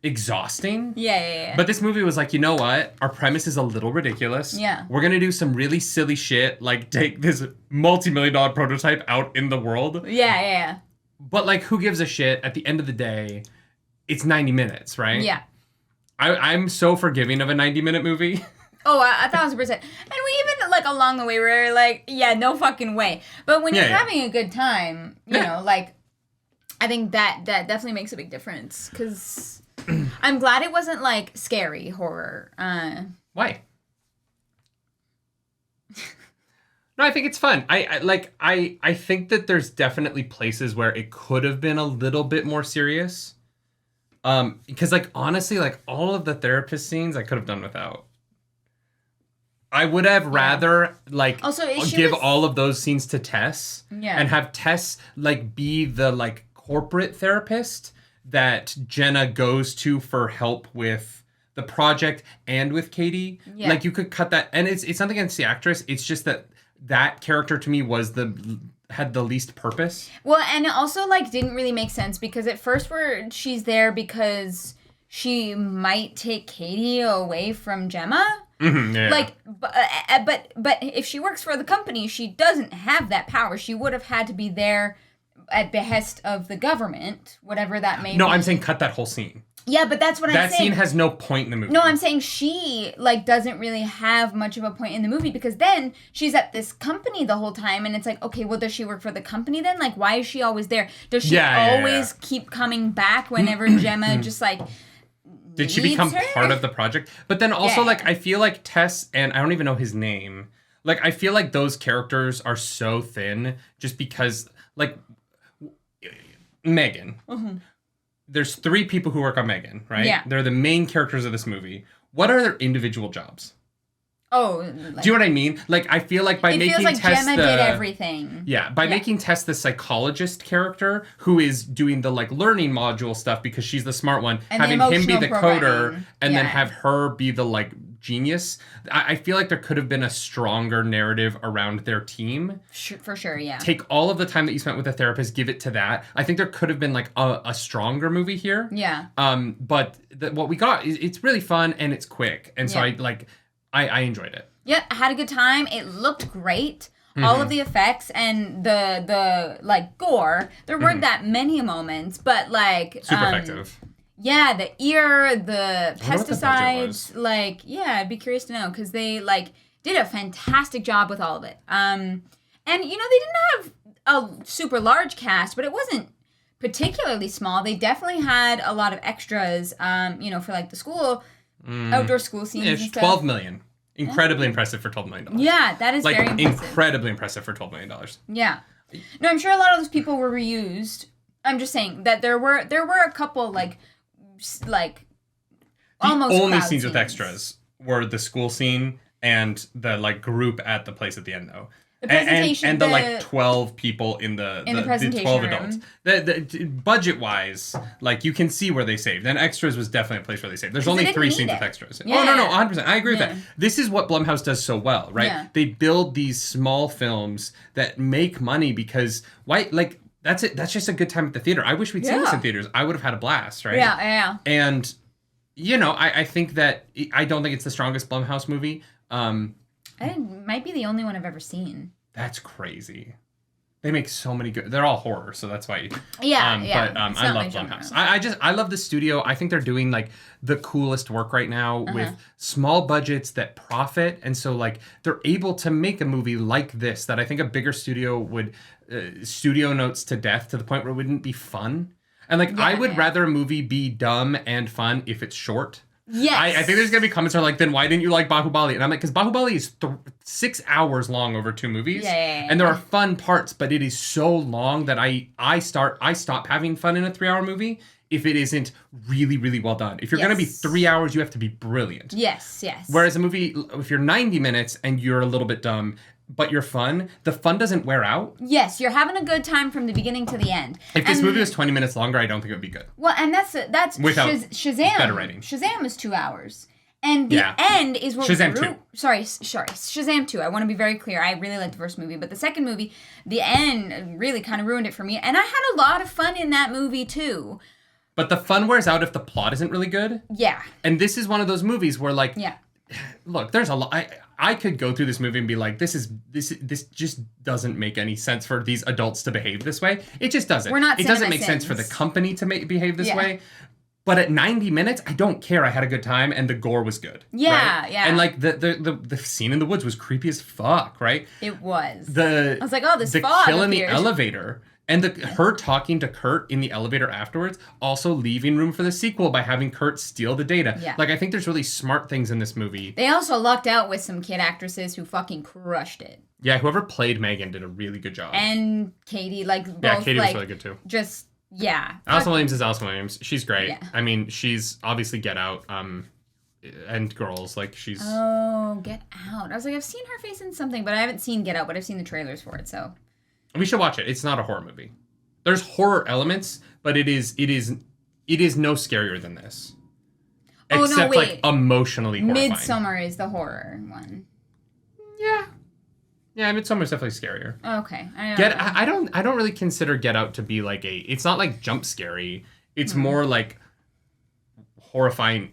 exhausting. Yeah. But this movie was like, you know what? Our premise is a little ridiculous. Yeah. We're going to do some really silly shit, like take this multi-million-dollar prototype out in the world. Yeah. But like, who gives a shit? At the end of the day, it's 90 minutes, right? Yeah. I'm so forgiving of a 90-minute movie. Oh, 1,000%. And we even, like, along the way, we're like, yeah, no fucking way. But when you're having a good time, you know, like, I think that definitely makes a big difference. Because I'm glad it wasn't, like, scary horror. Why? No, I think it's fun. I think that there's definitely places where it could have been a little bit more serious. Because like honestly, like all of the therapist scenes I could have done without. I would have rather like also, give all of those scenes to Tess and have Tess like be the like corporate therapist that Jenna goes to for help with the project and with Katie. Yeah. Like you could cut that, and it's nothing against the actress. It's just that character to me had the least purpose. Well, and it also like didn't really make sense because at first she's there because she might take Katie away from Gemma. Mm-hmm, yeah. Like, but if she works for the company, she doesn't have that power. She would have had to be there at behest of the government, whatever that may be. No, I'm saying cut that whole scene. Yeah, but that's what I'm saying. That scene has no point in the movie. No, I'm saying she, like, doesn't really have much of a point in the movie because then she's at this company the whole time and it's like, okay, well, does she work for the company then? Like, why is she always there? Does she always keep coming back whenever Gemma just, like, did she become part of the project? But then also, like, I feel like Tess and I don't even know his name. Like, I feel like those characters are so thin just because, like, M3GAN. Mm-hmm. There's 3 people who work on M3GAN, right? Yeah. They're the main characters of this movie. What are their individual jobs? Oh. Do you know what I mean? Like, I feel like by making feels like Tess Gemma did everything. Yeah, by making Tess the psychologist character who is doing the, like, learning module stuff because she's the smart one, and having him be the coder, programming. and then have her be the, like, genius. I feel like there could have been a stronger narrative around their team. For sure, yeah. Take all of the time that you spent with the therapist, give it to that. I think there could have been, like, a stronger movie here. Yeah. But what we got, it's really fun and it's quick. And so I enjoyed it. Yeah, I had a good time. It looked great. Mm-hmm. All of the effects and the like gore. There weren't that many moments, but like super effective. Yeah, the ear, the pesticides, like I'd be curious to know because they like did a fantastic job with all of it. And you know they didn't have a super large cast, but it wasn't particularly small. They definitely had a lot of extras. You know, for like the school outdoor school scenes. And stuff. $12 million. Incredibly impressive for $12 million. Yeah, that is like, very impressive. Incredibly impressive for $12 million. Yeah. No, I'm sure a lot of those people were reused. I'm just saying that there were a couple like almost the only scenes with extras were the school scene and the like group at the place at the end though. The presentation and the like 12 people in the presentation 12 room. adults. The budget wise, like you can see where they saved. And extras was definitely a place where they saved. There's only 3 scenes with extras. Yeah. Oh no, 100%. I agree with that. This is what Blumhouse does so well, right? Yeah. They build these small films that make money because that's it. That's just a good time at the theater. I wish we'd seen this in theaters. I would have had a blast, right? Yeah. And you know, I think that I don't think it's the strongest Blumhouse movie. It might be the only one I've ever seen. That's crazy. They make so many good. They're all horror, so that's why. Yeah. But I love Blumhouse. I love the studio. I think they're doing like the coolest work right now with small budgets that profit, and so like they're able to make a movie like this that I think a bigger studio would studio notes to death to the point where it wouldn't be fun. And like I would rather a movie be dumb and fun if it's short. Yes. I think there's going to be comments that are like, then why didn't you like Bahubali? And I'm like, because Bahubali is 6 hours long over 2 movies. Yeah. And there are fun parts, but it is so long that I stop having fun in a 3-hour movie if it isn't really, really well done. If you're going to be 3 hours, you have to be brilliant. Yes. Whereas a movie, if you're 90 minutes and you're a little bit dumb, but you're fun, the fun doesn't wear out. Yes, you're having a good time from the beginning to the end. If this movie was 20 minutes longer, I don't think it would be good. Well, and that's Without Shazam. better writing. Shazam is 2 hours. And the end is what Shazam 2. Sorry, Shazam 2. I want to be very clear. I really liked the first movie, but the second movie, the end really kind of ruined it for me. And I had a lot of fun in that movie too. But the fun wears out if the plot isn't really good. Yeah. And this is one of those movies where, like, yeah. Look, there's a lot. I could go through this movie and be like, this just doesn't make any sense for these adults to behave this way. It just doesn't. We're not. It doesn't make sense for the company to behave this Yeah. way. But at 90 minutes, I don't care. I had a good time, and the gore was good. Yeah, right? yeah. And like the scene in the woods was creepy as fuck, right? It was. I was like, oh, this the fog kill in the appeared. elevator, and her talking to Kurt in the elevator afterwards, also leaving room for the sequel by having Kurt steal the data. Yeah. Like, I think there's really smart things in this movie. They also lucked out with some kid actresses who fucking crushed it. Yeah, whoever played M3GAN did a really good job. And Katie, like both, yeah, Katie like, was really good too. Just yeah. Allison Williams is Allison Williams. She's great. Yeah. I mean, she's obviously Get Out, and Girls. Like, she's. Oh, Get Out. I was like, I've seen her face in something, but I haven't seen Get Out. But I've seen the trailers for it, so. We should watch it. It's not a horror movie. There's horror elements, but it is no scarier than this. Oh, Except, no, wait. like, emotionally horrifying. Midsommar is the horror one. Yeah, Midsommar's definitely scarier. Okay. I don't really consider Get Out to be like it's not like jump scary. It's more like horrifying.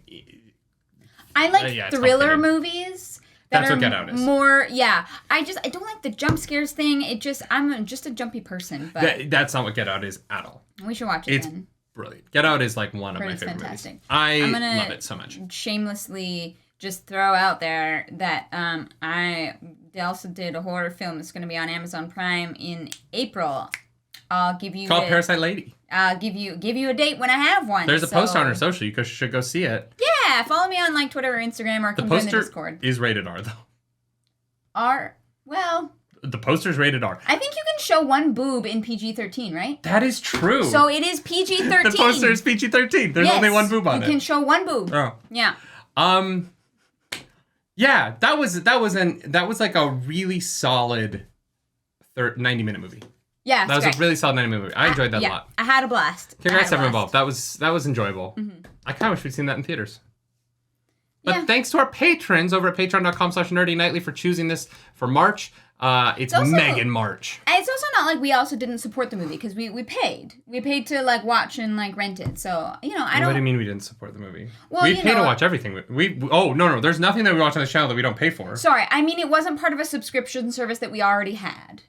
I like yeah, it's thriller complicated. movies. That That's are what Get Out is. More, yeah. I don't like the jump scares thing. I'm just a jumpy person, but That's not what Get Out is at all. we should watch it It's then. brilliant. Get Out is like one of Heard my it's favorite fantastic. movies. I I'm gonna love it so much. Shamelessly just throw out there that they also did a horror film that's going to be on Amazon Prime in April. I'll give you Called Parasite Lady. I'll give you a date when I have one. There's a poster on her social. You should go see it. Yeah, follow me on like Twitter or Instagram or The come join the poster Discord. is rated R though. Well, The poster's rated R. I think you can show one boob in PG-13, right? That is true. So it is PG-13. The poster is PG-13. There's only one boob on it. You can show one boob. Oh. Yeah. Yeah, that was like a really solid 90-minute movie. Yeah, that was a really solid 90-minute movie. I enjoyed that a lot. I had a blast. Congrats everyone involved. That was enjoyable. Mm-hmm. I kind of wish we'd seen that in theaters. But thanks to our patrons over at patreon.com/nerdynightly for choosing this for March. It's also, M3GAN March. It's also not like we also didn't support the movie because we paid. We paid to like watch and like rent it. So, I don't. What do you mean we didn't support the movie? Well, we pay to watch everything. No. There's nothing that we watch on the channel that we don't pay for. Sorry, I mean it wasn't part of a subscription service that we already had.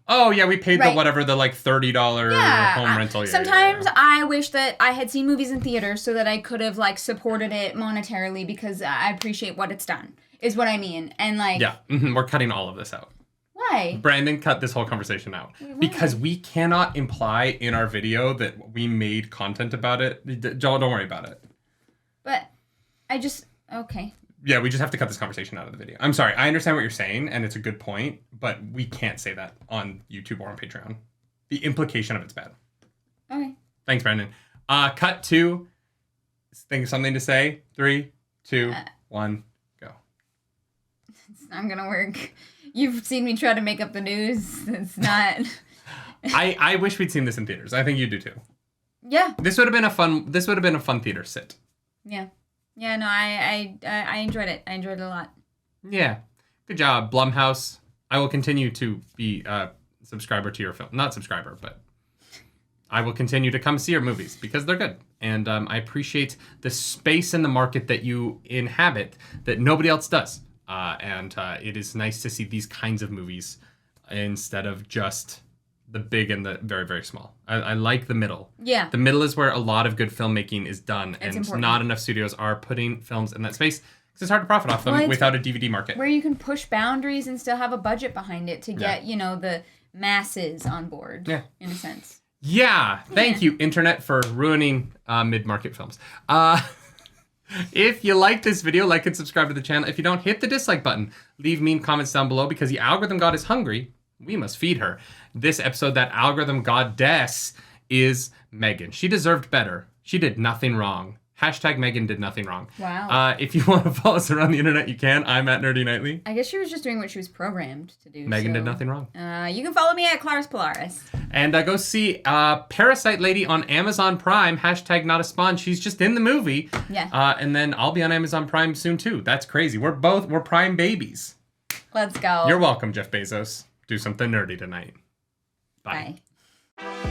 Oh, yeah, we paid Right. the $30 home rental. Sometimes I wish that I had seen movies in theaters so that I could have like supported it monetarily because I appreciate what it's done. Is what I mean. And like Yeah, we're cutting all of this out. Why? Brandon cut this whole conversation out because we cannot imply in our video that we made content about it. Don't worry about it. But okay. Yeah, we just have to cut this conversation out of the video. I'm sorry. I understand what you're saying, and it's a good point, but we can't say that on YouTube or on Patreon. The implication of it's bad. Okay. Thanks, Brandon. Cut to think of something to say. 3, 2, 1, go. It's not gonna work. You've seen me try to make up the news. It's not. I wish we'd seen this in theaters. I think you do too. Yeah. This would have been a fun theater sit. Yeah. Yeah, no, I enjoyed it. I enjoyed it a lot. Yeah. Good job, Blumhouse. I will continue to be a subscriber to your film. Not subscriber, but I will continue to come see your movies because they're good. And I appreciate the space in the market that you inhabit that nobody else does. And it is nice to see these kinds of movies instead of just the big and the very, very small. I like the middle. Yeah. The middle is where a lot of good filmmaking is done. It's and important. not enough studios are putting films in that space because it's hard to profit off them without a DVD market. Where you can push boundaries and still have a budget behind it to get, the masses on board, in a sense. Yeah. Thank you, Internet, for ruining mid-market films. If you like this video, like and subscribe to the channel. If you don't, hit the dislike button. Leave mean comments down below because the algorithm god is hungry. We must feed her. This episode, that algorithm goddess is M3GAN. She deserved better. She did nothing wrong. Hashtag M3GAN did nothing wrong. Wow. If you want to follow us around the internet, you can. I'm at Nerdy Nightly. I guess she was just doing what she was programmed to do. M3GAN did nothing wrong. You can follow me at Claris Polaris. And go see Parasite Lady on Amazon Prime. Hashtag not a spawn. She's just in the movie. Yeah. And then I'll be on Amazon Prime soon too. That's crazy. We're Prime babies. Let's go. You're welcome, Jeff Bezos. Do something nerdy tonight. Bye. Bye.